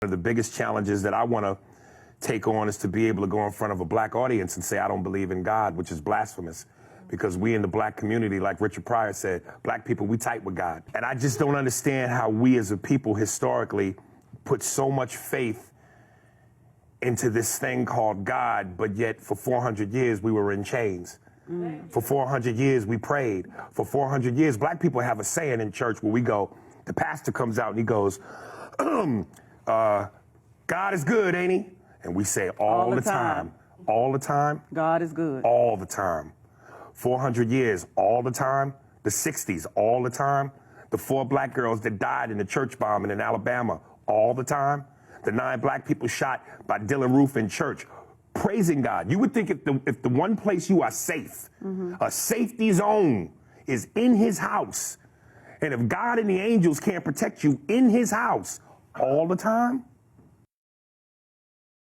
One of the biggest challenges that I want to take on is to be able to go in front of a black audience and say, I don't believe in God, which is blasphemous. Because we in the black community, like Richard Pryor said, black people, we tight with God. And I just don't understand how we as a people historically put so much faith into this thing called God, but yet for 400 years we were in chains. For 400 years we prayed. For 400 years, black people have a saying in church where we go, the pastor comes out and he goes, God is good, ain't he? And we say all the time. All the time. God is good. All the time. 400 years, all the time. The 60s, all the time. The 4 black girls that died in the church bombing in Alabama, all the time. The 9 black people shot by Dylan Roof in church, praising God. You would think if the one place you are safe, a safety zone, is in his house, and if God and the angels can't protect you in his house all the time.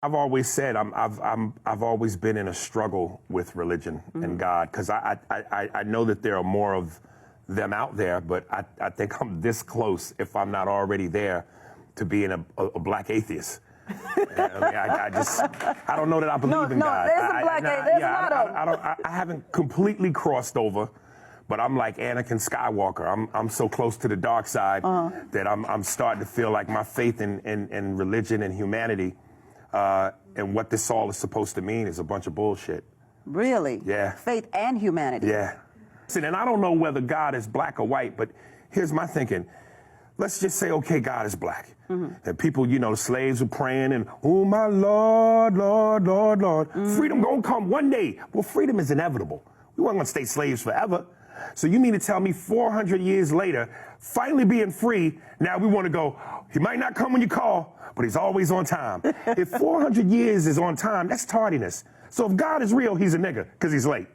I've always said I've always been in a struggle with religion and God, because I know that there are more of them out there, but I think I'm this close, if I'm not already there, to being a black atheist. I don't know that I believe in God. There's a black atheist. There's a lot of them. I haven't completely crossed over, but I'm like Anakin Skywalker. I'm so close to the dark side that I'm starting to feel like my faith in religion and humanity and what this all is supposed to mean is a bunch of bullshit. Really? Yeah. Faith and humanity. Yeah. Listen, and I don't know whether God is black or white, but here's my thinking. Let's just say, okay, God is black. And people, slaves were praying and, oh, my Lord, Lord, Lord, Lord. Freedom gonna come one day. Well, freedom is inevitable. We weren't gonna stay slaves forever. So you mean to tell me 400 years later, finally being free, now we want to go, he might not come when you call, but he's always on time. If 400 years is on time, that's tardiness. So if God is real, he's a nigga, because he's late.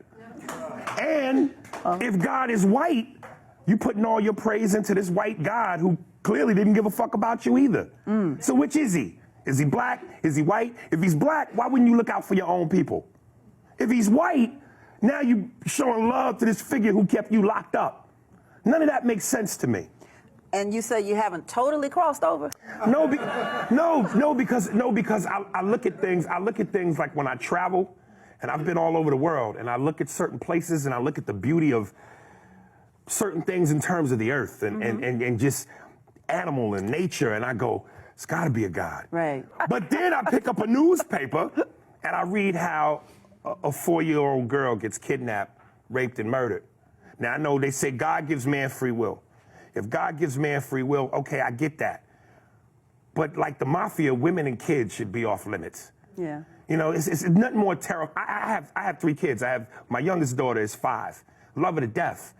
And if God is white, you putting all your praise into this white God who clearly didn't give a fuck about you either. So which is he? Is he black? Is he white? If he's black, why wouldn't you look out for your own people? If he's white, now you showing love to this figure who kept you locked up. None of that makes sense to me. And you say you haven't totally crossed over? No, because I look at things. I look at things like when I travel, and I've been all over the world, and I look at certain places, and I look at the beauty of certain things in terms of the earth and just animal and nature, and I go, it's got to be a God. Right. But then I pick up a newspaper, and I read how a 4-year-old girl gets kidnapped, raped, and murdered. Now, I know they say God gives man free will. If God gives man free will, okay, I get that. But like the mafia, women and kids should be off limits. Yeah. It's nothing more terrible. I have 3 kids. My youngest daughter is 5. Love her to death.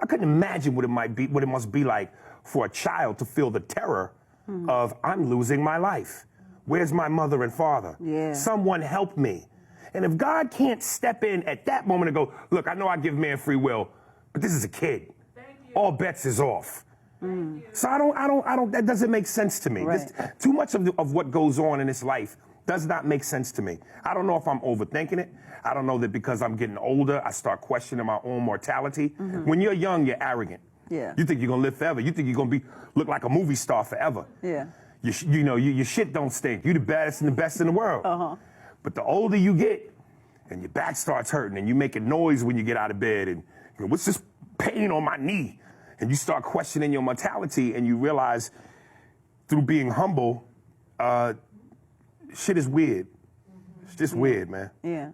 I couldn't imagine what it must be like for a child to feel the terror of, I'm losing my life. Where's my mother and father? Yeah. Someone help me. And if God can't step in at that moment and go, look, I know I give man free will, but this is a kid. All bets is off. So that doesn't make sense to me. Right. Too much of what goes on in this life does not make sense to me. I don't know if I'm overthinking it. I don't know that because I'm getting older, I start questioning my own mortality. When you're young, you're arrogant. Yeah. You think you're gonna live forever. You think you're gonna look like a movie star forever. Yeah. Your shit don't stink. You're the baddest and the best in the world. But the older you get, and your back starts hurting, and you making noise when you get out of bed, and what's this pain on my knee? And you start questioning your mortality, and you realize through being humble, shit is weird. It's just weird, man. Yeah.